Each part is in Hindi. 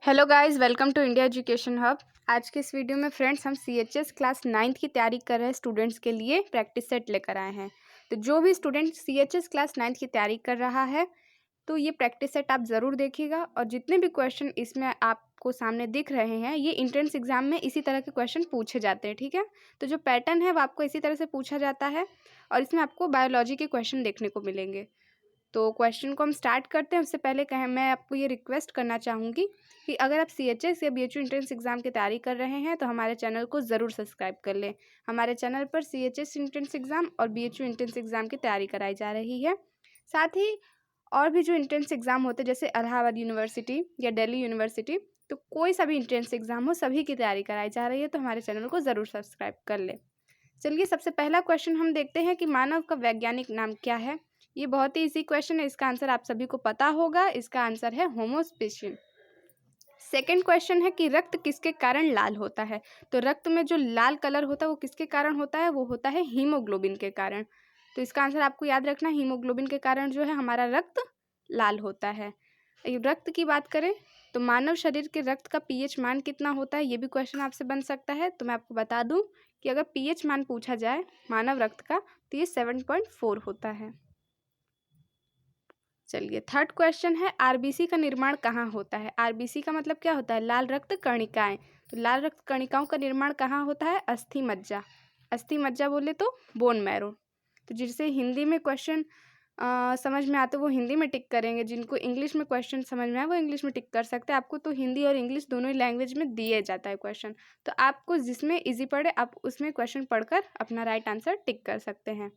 Hello guys, welcome to India education hub. आज के इस वीडियो में फ्रेंड्स हम सीएचएस क्लास 9th की तैयारी कर रहे स्टूडेंट्स के लिए प्रैक्टिस सेट लेकर आए हैं। तो जो भी स्टूडेंट सीएचएस क्लास 9th की तैयारी कर रहा है तो ये प्रैक्टिस सेट आप ज़रूर देखिएगा। और जितने भी क्वेश्चन इसमें आपको सामने दिख रहे हैं ये इंट्रेंस एग्जाम में इसी तरह के क्वेश्चन पूछे जाते हैं, ठीक है। तो जो पैटर्न है वो आपको इसी तरह से पूछा जाता है और इसमें आपको बायोलॉजी के क्वेश्चन देखने को मिलेंगे। तो क्वेश्चन को हम स्टार्ट करते हैं उससे पहले मैं आपको ये रिक्वेस्ट करना चाहूँगी कि अगर आप सीएचएस या बीएचयू एंट्रेंस एग्जाम की तैयारी कर रहे हैं तो हमारे चैनल को ज़रूर सब्सक्राइब कर लें। हमारे चैनल पर सीएचएस एंट्रेंस एग्जाम और बीएचयू एंट्रेंस एग्जाम की तैयारी कराई जा रही है। साथ ही और भी जो एंट्रेंस एग्जाम होते हैं जैसे इलाहाबाद यूनिवर्सिटी या दिल्ली यूनिवर्सिटी, तो कोई सा भी एंट्रेंस एग्जाम हो सभी की तैयारी कराई जा रही है, तो हमारे चैनल को ज़रूर सब्सक्राइब कर लें। चलिए सबसे पहला क्वेश्चन हम देखते हैं कि मानव का वैज्ञानिक नाम क्या है। ये बहुत ही इजी क्वेश्चन है, इसका आंसर आप सभी को पता होगा। इसका आंसर है होमो स्पेशियन। सेकेंड क्वेश्चन है कि रक्त किसके कारण लाल होता है। तो रक्त में जो लाल कलर होता है वो किसके कारण होता है, वो होता है हीमोग्लोबिन के कारण। तो इसका आंसर आपको याद रखना, हीमोग्लोबिन के कारण जो है हमारा रक्त लाल होता है। रक्त की बात करें तो मानव शरीर के रक्त का पीएच मान कितना होता है, ये भी क्वेश्चन आपसे बन सकता है। तो मैं आपको बता दूं कि अगर पीएच मान पूछा जाए मानव रक्त का तो ये 7.4 होता है। चलिए थर्ड क्वेश्चन है आरबीसी का निर्माण कहाँ होता है। आरबीसी का मतलब क्या होता है, लाल रक्त कणिकाएं। तो लाल रक्त कणिकाओं का निर्माण कहाँ होता है, अस्थि मज्जा। अस्थि मज्जा बोले तो बोन मैरो। तो जिसे हिंदी में क्वेश्चन समझ में आते वो हिंदी में टिक करेंगे, जिनको इंग्लिश में क्वेश्चन समझ में आए वो इंग्लिश में टिक कर सकते हैं। आपको तो हिंदी और इंग्लिश दोनों ही लैंग्वेज में दिए जाता है क्वेश्चन, तो आपको जिसमें इजी पड़े आप उसमें क्वेश्चन पढ़कर अपना राइट आंसर टिक कर सकते हैं।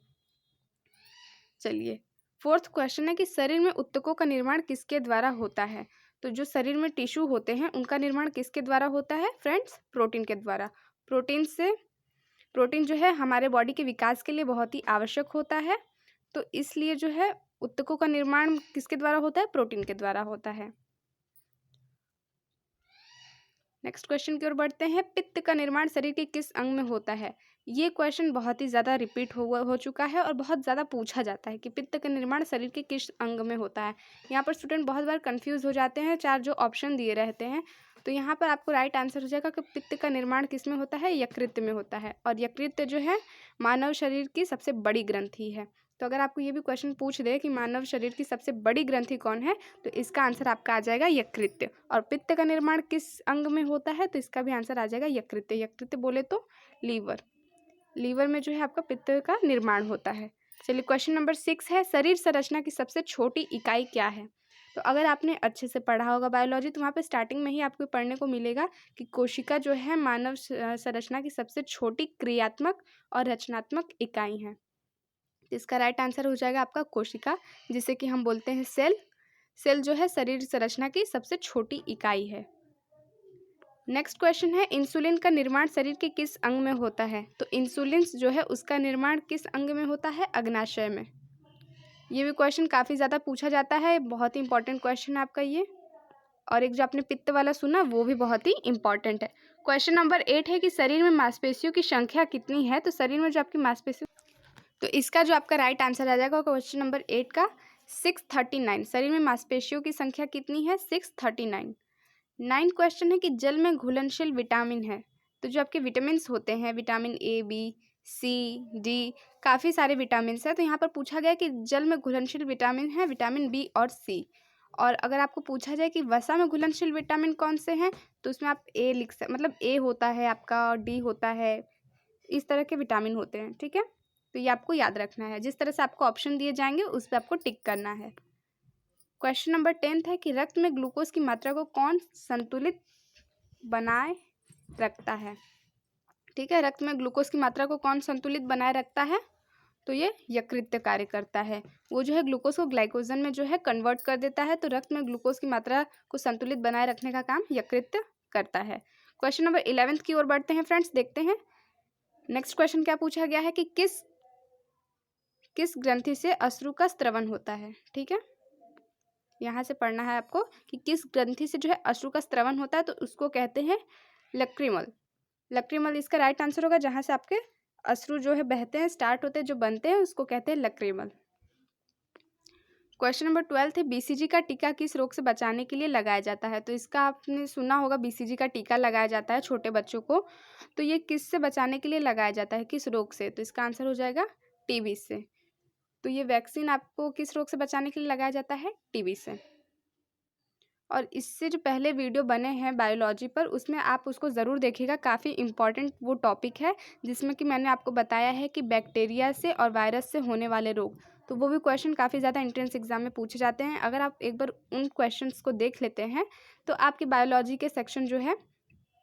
चलिए फोर्थ क्वेश्चन है कि शरीर में ऊतकों का निर्माण किसके द्वारा होता है। तो जो शरीर में टिश्यू होते हैं उनका निर्माण किसके द्वारा होता है फ्रेंड्स, प्रोटीन के द्वारा। प्रोटीन जो है हमारे बॉडी के विकास के लिए बहुत ही आवश्यक होता है, तो इसलिए जो है ऊतकों का निर्माण किसके द्वारा होता है, प्रोटीन के द्वारा होता है। नेक्स्ट क्वेश्चन की ओर बढ़ते हैं, पित्त का निर्माण शरीर के किस अंग में होता है। ये क्वेश्चन बहुत ही ज़्यादा रिपीट हो चुका है और बहुत ज़्यादा पूछा जाता है कि पित्त का निर्माण शरीर के किस अंग में होता है। यहाँ पर स्टूडेंट बहुत बार कंफ्यूज हो जाते हैं, चार जो ऑप्शन दिए रहते हैं, तो यहाँ पर आपको राइट आंसर हो जाएगा कि पित्त का निर्माण किस में होता है, यकृत में होता है। और यकृत जो है मानव शरीर की सबसे बड़ी ग्रंथि है। तो अगर आपको ये भी क्वेश्चन पूछ दे कि मानव शरीर की सबसे बड़ी ग्रंथि कौन है, तो इसका आंसर आपका आ जाएगा यकृत। और पित्त का निर्माण किस अंग में होता है, तो इसका भी आंसर आ जाएगा यकृत। यकृत बोले तो लीवर में जो है आपका पित्त का निर्माण होता है। चलिए क्वेश्चन नंबर 6 है, शरीर संरचना की सबसे छोटी इकाई क्या है। तो अगर आपने अच्छे से पढ़ा होगा बायोलॉजी तो वहाँ पे स्टार्टिंग में ही आपको पढ़ने को मिलेगा कि कोशिका जो है मानव संरचना की सबसे छोटी क्रियात्मक और रचनात्मक इकाई है। इसका राइट आंसर हो जाएगा आपका कोशिका, जिसे कि हम बोलते हैं सेल। सेल जो है शरीर संरचना की सबसे छोटी इकाई है। नेक्स्ट क्वेश्चन है, इंसुलिन का निर्माण शरीर के किस अंग में होता है। तो इंसुलिन जो है उसका निर्माण किस अंग में होता है, अग्नाशय में। ये भी क्वेश्चन काफ़ी ज़्यादा पूछा जाता है, बहुत ही इंपॉर्टेंट क्वेश्चन है आपका ये। और एक जो आपने पित्त वाला सुना वो भी बहुत ही इंपॉर्टेंट है। क्वेश्चन नंबर 8 है कि शरीर में मांसपेशियों की संख्या कितनी है। तो शरीर में जो आपकी मांसपेशियों, तो इसका जो आपका राइट आंसर आ जाएगा क्वेश्चन नंबर 8 का 639। शरीर में मांसपेशियों की संख्या कितनी है, 639। 9 क्वेश्चन है कि जल में घुलनशील विटामिन है। तो जो आपके विटामिन होते हैं, vitamin A, B, C, D, काफ़ी सारे विटामिन हैं। तो यहाँ पर पूछा गया कि जल में घुलनशील विटामिन है विटामिन बी और सी। और अगर आपको पूछा जाए कि वसा में घुलनशील विटामिन कौन से हैं, तो उसमें आप ए लिख सकते, मतलब ए होता है आपका और डी होता है, इस तरह के विटामिन होते हैं, ठीक है। तो ये आपको याद रखना है, जिस तरह से आपको ऑप्शन दिए जाएंगे उस पर आपको टिक करना है। क्वेश्चन नंबर 10 है कि रक्त में ग्लूकोज की मात्रा को कौन संतुलित बनाए रखता है। ठीक है, रक्त में ग्लूकोज की मात्रा को कौन संतुलित बनाए रखता है, तो ये यकृत कार्य करता है। वो जो है ग्लूकोज को ग्लाइकोजन में जो है कन्वर्ट कर देता है, तो रक्त में ग्लूकोज की मात्रा को संतुलित बनाए रखने का काम यकृत करता है। क्वेश्चन नंबर 11 की ओर बढ़ते हैं फ्रेंड्स, देखते हैं नेक्स्ट क्वेश्चन क्या पूछा गया है कि किस ग्रंथि से अश्रु का स्त्रवन होता है। ठीक है, यहाँ से पढ़ना है आपको कि किस ग्रंथि से जो है अश्रु का स्त्रवन होता है, तो उसको कहते हैं लक्रिमल। लक्रिमल इसका राइट आंसर होगा, जहाँ से आपके अश्रु जो है बहते हैं, स्टार्ट होते हैं, जो बनते हैं, उसको कहते हैं लक्रिमल। क्वेश्चन नंबर 12 है, बीसीजी का टीका किस रोग से बचाने के लिए लगाया जाता है? तो इसका आपने सुना होगा, बीसीजी का टीका लगाया जाता है छोटे बच्चों को। तो ये किस से बचाने के लिए लगाया जाता है, किस रोग से? तो इसका आंसर हो जाएगा टीबी से। तो ये वैक्सीन आपको किस रोग से बचाने के लिए लगाया जाता है? टीबी से। और इससे जो पहले वीडियो बने हैं बायोलॉजी पर, उसमें आप उसको ज़रूर देखिएगा, काफ़ी इम्पॉर्टेंट वो टॉपिक है, जिसमें कि मैंने आपको बताया है कि बैक्टीरिया से और वायरस से होने वाले रोग। तो वो भी क्वेश्चन काफ़ी ज़्यादा एंट्रेंस एग्जाम में पूछे जाते हैं। अगर आप एक बार उन क्वेश्चंस को देख लेते हैं तो आपके बायोलॉजी के सेक्शन जो है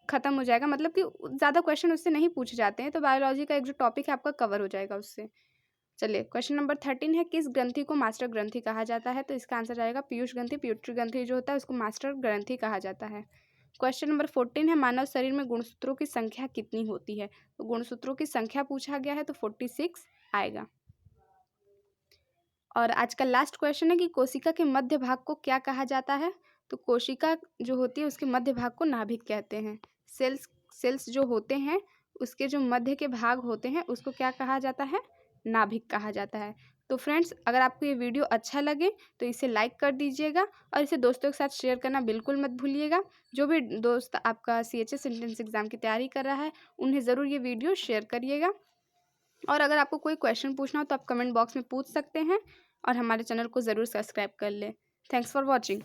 ख़त्म हो जाएगा, मतलब कि ज़्यादा क्वेश्चन उससे नहीं पूछे जाते हैं, तो बायोलॉजी का एक जो टॉपिक है आपका कवर हो जाएगा उससे। चलिए, क्वेश्चन नंबर 13 है, किस ग्रंथि को मास्टर ग्रंथि कहा जाता है? तो इसका आंसर आएगा पीयूष ग्रंथि। पिट्यूटरी ग्रंथि जो होता है उसको मास्टर ग्रंथि कहा जाता है। क्वेश्चन नंबर 14 है, मानव शरीर में गुणसूत्रों की संख्या कितनी होती है? तो गुणसूत्रों की संख्या पूछा गया है, तो 46 आएगा। और आज का लास्ट क्वेश्चन है कि कोशिका के मध्य भाग को क्या कहा जाता है? तो कोशिका जो होती है उसके मध्य भाग को नाभिक कहते हैं। सेल्स जो होते हैं उसके जो मध्य के भाग होते हैं उसको क्या कहा जाता है? नाभिक कहा जाता है। तो फ्रेंड्स, अगर आपको ये वीडियो अच्छा लगे तो इसे लाइक कर दीजिएगा और इसे दोस्तों के साथ शेयर करना बिल्कुल मत भूलिएगा। जो भी दोस्त आपका CHS एंट्रेंस एग्ज़ाम की तैयारी कर रहा है उन्हें ज़रूर ये वीडियो शेयर करिएगा। और अगर आपको कोई क्वेश्चन पूछना हो तो आप कमेंट बॉक्स में पूछ सकते हैं और हमारे चैनल को ज़रूर सब्सक्राइब कर लें। Thanks for watching.